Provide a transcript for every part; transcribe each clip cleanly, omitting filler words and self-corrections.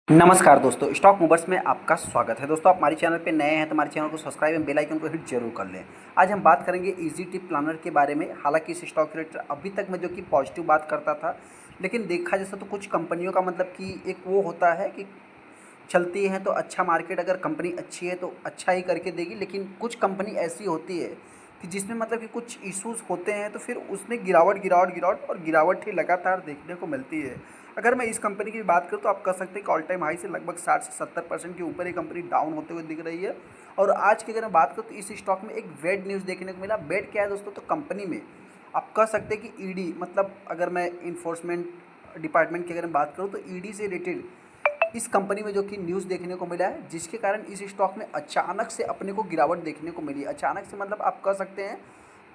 नमस्कार दोस्तों, stock movers में आपका स्वागत है। दोस्तों, आप हमारे चैनल पे नए हैं तो हमारे चैनल को सब्सक्राइब एवं बेल आइकन को हिट जरूर कर लें। आज हम बात करेंगे इजी टिप प्लानर के बारे में। हालांकि इस स्टॉक रिलेटेड अभी तक मैं जो कि पॉजिटिव बात करता था, लेकिन देखा जैसे तो कुछ कंपनियों का मतलब कि एक वो होता है कि चलती हैं तो अच्छा मार्केट, अगर कंपनी अच्छी है तो अच्छा ही करके देगी। लेकिन कुछ कंपनी ऐसी होती है कि जिसमें मतलब कि कुछ इश्यूज़ होते हैं तो फिर उसमें गिरावट गिरावट गिरावट और गिरावट ही लगातार देखने को मिलती है। अगर मैं इस कंपनी की बात करूँ तो आप कह सकते हैं कि ऑल टाइम हाई से लगभग 60 से 70% के ऊपर ये कंपनी डाउन होते हुए दिख रही है। और आज की अगर मैं बात करूँ तो इस स्टॉक में एक बैड न्यूज़ देखने को मिला। बैड क्या है दोस्तों? तो कंपनी में आप कह सकते हैं कि ईडी, मतलब अगर मैं इन्फोर्समेंट डिपार्टमेंट की अगर मैं बात करूँ तो ईडी से रिलेटेड इस कंपनी में जो कि न्यूज़ देखने को मिला है, जिसके कारण इस स्टॉक में अचानक से अपने को गिरावट देखने को मिली। अचानक से मतलब आप कह सकते हैं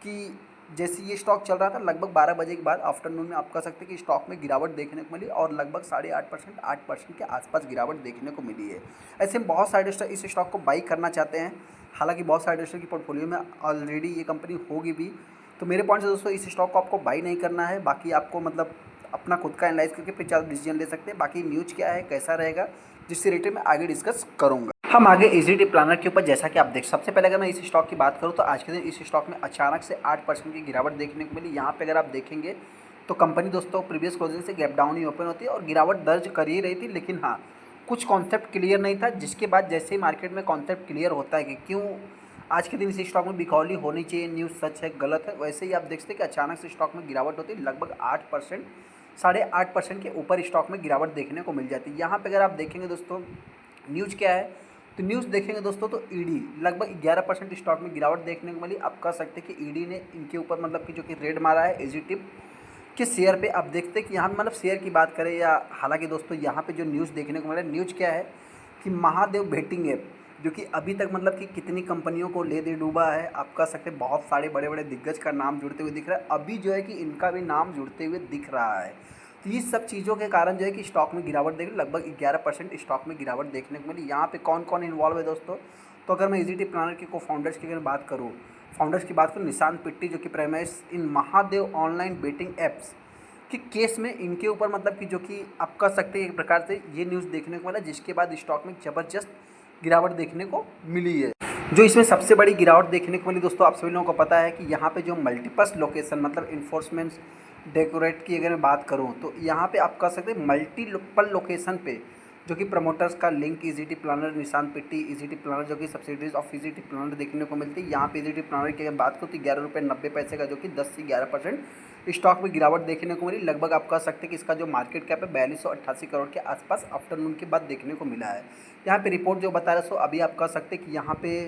कि जैसे ये स्टॉक चल रहा था लगभग 12 बजे के बाद आफ्टरनून में आप कह सकते हैं कि स्टॉक में गिरावट देखने को मिली और लगभग 8.5% 8% के आसपास गिरावट देखने को मिली है। ऐसे में बहुत सारे इन्वेस्टर इस स्टॉक को बाई करना चाहते हैं। हालांकि बहुत सारे इन्वेस्टर की पोर्टफोलियो में ऑलरेडी ये कंपनी होगी भी। तो मेरे पॉइंट से दोस्तों इस स्टॉक को आपको बाई नहीं करना है। बाकी आपको मतलब अपना खुद का एनालाइज करके फिर ज़्यादा डिसीजन ले सकते हैं। बाकी न्यूज़ क्या है, कैसा रहेगा, जिससे रिलेटेड मैं आगे डिस्कस करूँगा। हम आगे इजीटी प्लानर के ऊपर जैसा कि आप देख, सबसे पहले अगर मैं इस स्टॉक की बात करूं तो आज के दिन इस स्टॉक में अचानक से 8% की गिरावट देखने को मिली। यहाँ पे अगर आप देखेंगे तो कंपनी दोस्तों प्रीवियस क्लोजिंग से गैप डाउन ही ओपन होती है और गिरावट दर्ज कर ही रही थी। लेकिन हाँ, कुछ कॉन्सेप्ट क्लियर नहीं था, जिसके बाद जैसे ही मार्केट में कॉन्सेप्ट क्लियर होता है कि क्यों आज के दिन इस स्टॉक में बिकौली होनी चाहिए, न्यूज़ सच है गलत है, वैसे ही आप देखते हैं कि अचानक से स्टॉक में गिरावट होती है। लगभग 8%, 8.5% के ऊपर स्टॉक में गिरावट देखने को मिल जाती है। यहाँ पे अगर आप देखेंगे दोस्तों न्यूज़ क्या है, तो न्यूज़ देखेंगे दोस्तों तो ईडी लगभग 11% स्टॉक में गिरावट देखने को मिली। आप कह सकते हैं कि ईडी ने इनके ऊपर मतलब कि जो कि रेड मारा है एजीटिव के शेयर पे। आप देखते हैं कि यहाँ मतलब शेयर की बात करें या, हालांकि दोस्तों यहाँ पे जो न्यूज़ देखने को मिला, न्यूज़ क्या है कि महादेव बेटिंग ऐप जो कि अभी तक मतलब कि कितनी कंपनियों को ले दे डूबा है। आप कह सकते हैं बहुत सारे बड़े बड़े दिग्गज का नाम जुड़ते हुए दिख रहा है। अभी जो है कि इनका भी नाम जुड़ते हुए दिख रहा है। तो ये सब चीज़ों के कारण जो है कि स्टॉक में गिरावट देखी, लगभग 11% स्टॉक में गिरावट देखने को मिली। यहाँ पे कौन कौन इन्वॉल्व है दोस्तों? तो अगर मैं इजीटी प्लानर के को फाउंडर्स की अगर बात करूँ, फाउंडर्स की बात करूँ, निशांत पिट्टी जो कि प्राइमरी इन महादेव ऑनलाइन बेटिंग एप्स कि केस में इनके ऊपर मतलब कि जो कि आप कह सकते हैं एक प्रकार से ये न्यूज़ देखने को मिला, जिसके बाद स्टॉक में ज़बरदस्त गिरावट देखने को मिली है। जो इसमें सबसे बड़ी गिरावट देखने को मिली दोस्तों, आप सभी लोगों को पता है कि यहाँ पे जो मल्टीपल लोकेशन मतलब इन्फोर्समेंट डेकोरेट की अगर मैं बात करूँ तो यहाँ पे आप कह सकते हैं मल्टीपल लोकेशन पे जो कि प्रमोटर्स का लिंक इजीटी प्लानर, निशांत पिट्टी, इजीटी प्लानर जो कि सब्सिडीज ऑफ इजीटी प्लानर देखने को मिलती है। यहाँ पे इजीटी प्लानर की अगर बात करूँ तो 11 रुपये 90 पैसे का जो कि 10 से 11% स्टॉक में गिरावट देखने को मिली। लगभग आप कह सकते हैं कि इसका जो मार्केट कैप है 4288 करोड़ के आसपास आफ्टरनून के बाद देखने को मिला है। यहाँ पे रिपोर्ट जो बता रहे सो अभी आप कह सकते हैं कि यहाँ पे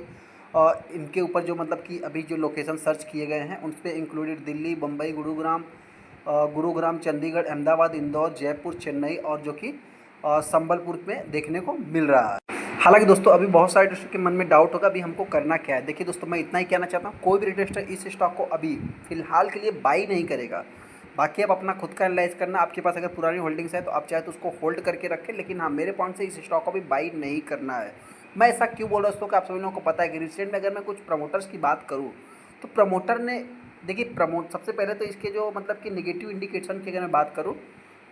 इनके ऊपर जो मतलब कि अभी जो लोकेशन सर्च किए गए हैं उन पर इंक्लूडेड दिल्ली, बम्बई, गुरुग्राम, चंडीगढ़, अहमदाबाद, इंदौर, जयपुर, चेन्नई और जो कि संबलपुर में देखने को मिल रहा है। हालांकि दोस्तों अभी बहुत सारे इन्वेस्टर के मन में डाउट होगा अभी हमको करना क्या है। देखिए दोस्तों, मैं इतना ही कहना चाहता हूँ, कोई भी इन्वेस्टर इस स्टॉक को अभी फिलहाल के लिए बाई नहीं करेगा। बाकी आप अपना खुद का एनालाइज करना। आपके पास अगर पुरानी होल्डिंग्स है तो आप चाहे तो उसको होल्ड करके रखें, लेकिन हाँ, मेरे पॉइंट से इस स्टॉक को भी बाई नहीं करना है। मैं ऐसा क्यों बोल रहा हूँ दोस्तों कि आप सभी लोगों को पता है कि रिसेंट में अगर मैं कुछ प्रमोटर्स की बात करूँ तो प्रमोटर ने, देखिए प्रमोट सबसे पहले तो इसके जो मतलब कि निगेटिव इंडिकेशन की अगर मैं बात करूँ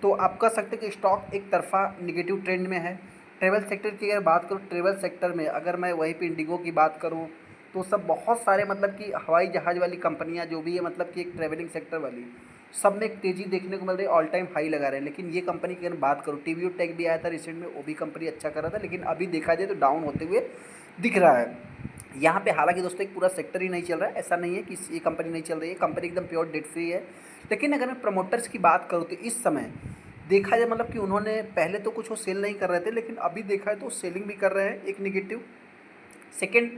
तो आप कह सकते हैं कि स्टॉक एक तरफा निगेटिव ट्रेंड में है। ट्रेवल सेक्टर की अगर बात करूँ, ट्रेवल सेक्टर में अगर मैं वहीं पे इंडिगो की बात करूँ तो सब बहुत सारे मतलब कि हवाई जहाज़ वाली कंपनियां जो भी है मतलब कि एक ट्रेवलिंग सेक्टर वाली, सब में एक तेज़ी देखने को मिल रही है, ऑल टाइम हाई लगा रहे हैं। लेकिन ये कंपनी की अगर बात करूँ, टीवीओ टेक भी आया था रिसेंट में, वो भी कंपनी अच्छा कर रहा था, लेकिन अभी देखा जाए तो डाउन होते हुए दिख रहा है। यहाँ पे हालांकि दोस्तों एक पूरा सेक्टर ही नहीं चल रहा है, ऐसा नहीं है कि ये कंपनी नहीं चल रही है, कंपनी एकदम प्योर डेट फ्री है। लेकिन अगर मैं प्रमोटर्स की बात करूँ तो इस समय देखा जाए मतलब कि उन्होंने पहले तो कुछ वो सेल नहीं कर रहे थे, लेकिन अभी देखा है तो सेलिंग भी कर रहे हैं, एक निगेटिव। सेकंड,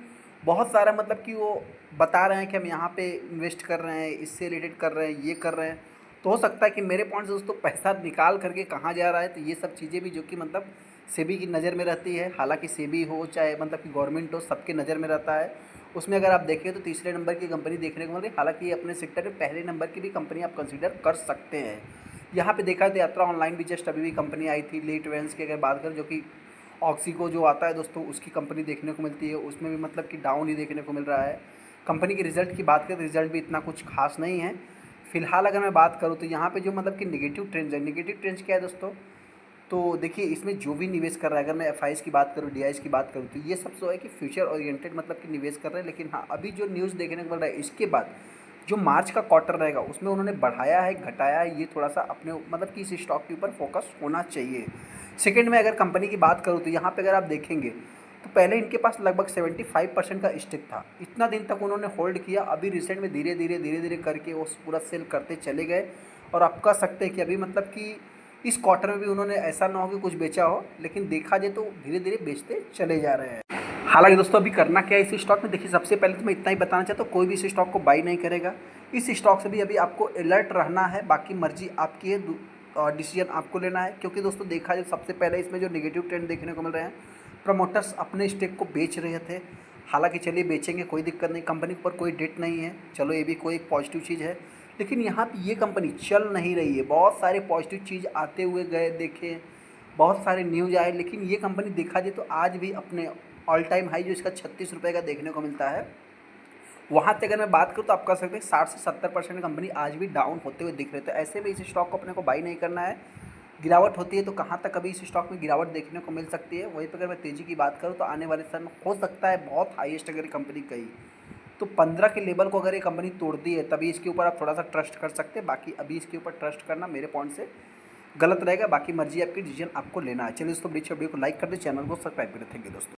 बहुत सारा मतलब कि वो बता रहे हैं कि हम यहाँ पे इन्वेस्ट कर रहे हैं, इससे रिलेटेड कर रहे हैं, ये कर रहे हैं। तो हो सकता है कि मेरे पॉइंट से दोस्तों पैसा निकाल करके कहाँ जा रहा है, तो ये सब चीज़ें भी जो कि मतलब सेबी की नज़र में रहती है। हालांकि सेबी हो चाहे मतलब कि गवर्नमेंट हो, सबके नज़र में रहता है। उसमें अगर आप देखें तो तीसरे नंबर की कंपनी देखने को मिल रही है। हालांकि अपने सेक्टर में पहले नंबर की भी कंपनी आप कंसीडर कर सकते हैं। यहाँ पे देखा तो यात्रा ऑनलाइन भी जस्ट अभी भी कंपनी आई थी, लेट वेंस की अगर बात करें, जो कि ऑक्सीको जो आता है दोस्तों उसकी कंपनी देखने को मिलती है, उसमें भी मतलब कि डाउन ही देखने को मिल रहा है। कंपनी के रिजल्ट की बात करें, रिजल्ट भी इतना कुछ खास नहीं है फिलहाल। अगर मैं बात करूँ तो यहाँ पे जो मतलब कि निगेटिव ट्रेंड्स है, निगेटिव ट्रेंड्स क्या है दोस्तों? तो देखिए इसमें जो भी निवेश कर रहा है, अगर मैं एफआईज की बात करूँ, डीआईज की बात करूँ, तो ये सब जो है कि फ्यूचर ओरिएंटेड मतलब कि निवेश कर रहे हैं। लेकिन हाँ, अभी जो न्यूज़ देखने को मिल रहा है इसके बाद जो मार्च का क्वार्टर रहेगा उसमें उन्होंने बढ़ाया है, घटाया है, ये थोड़ा सा अपने मतलब कि इस स्टॉक के ऊपर फोकस होना चाहिए। सेकंड में अगर कंपनी की बात करूँ तो यहाँ पे अगर आप देखेंगे तो पहले इनके पास लगभग 75% का स्टेक था। इतना दिन तक उन्होंने होल्ड किया, अभी रिसेंट में धीरे धीरे करके वो पूरा सेल करते चले गए। और आप कह सकते हैं कि अभी मतलब कि इस क्वार्टर में भी उन्होंने ऐसा ना हो कि कुछ बेचा हो, लेकिन देखा जाए तो धीरे धीरे बेचते चले जा रहे हैं। हालांकि दोस्तों अभी करना क्या है इस स्टॉक में, देखिए सबसे पहले तो मैं इतना ही बताना चाहता हूँ, कोई भी इस स्टॉक को बाई नहीं करेगा। इस स्टॉक से भी अभी आपको अलर्ट रहना है, बाकी मर्जी आपकी है, डिसीजन आपको लेना है। क्योंकि दोस्तों देखा जाए सबसे पहले इसमें जो नेगेटिव ट्रेंड देखने को मिल रहे हैं, प्रमोटर्स अपने स्टेक को बेच रहे थे। हालांकि चलिए बेचेंगे, कोई दिक्कत नहीं, कंपनी के ऊपर कोई डेट नहीं है, चलो ये भी कोई एक पॉजिटिव चीज़ है। लेकिन यहाँ पे ये कंपनी चल नहीं रही है। बहुत सारे पॉजिटिव चीज़ आते हुए गए देखे, बहुत सारे न्यूज़ आए, लेकिन ये कंपनी देखा जाए तो आज भी अपने ऑल टाइम हाई जो इसका 36 रुपये का देखने को मिलता है, वहाँ से अगर मैं बात करूँ तो आप कह सकते हैं 60 से 70% कंपनी आज भी डाउन होते हुए दिख रहे थे। ऐसे में इस स्टॉक को अपने को बाई नहीं करना है। गिरावट होती है तो कहाँ तक अभी इस स्टॉक में गिरावट देखने को मिल सकती है। वहीं पर अगर मैं तेज़ी की बात करूँ तो आने वाले समय में हो सकता है बहुत हाईएस्ट अगर कंपनी गई तो 15 के लेवल को अगर ये कंपनी तोड़ती है तभी इसके ऊपर आप थोड़ा सा ट्रस्ट कर सकते हैं। बाकी अभी इसके ऊपर ट्रस्ट करना मेरे पॉइंट से गलत रहेगा। बाकी मर्जी आपकी, डिसीजन आपको लेना है। चलिए दोस्तों, वीडियो को लाइक कर दे, चैनल को सब्सक्राइब करें। थैंक यू दोस्तों।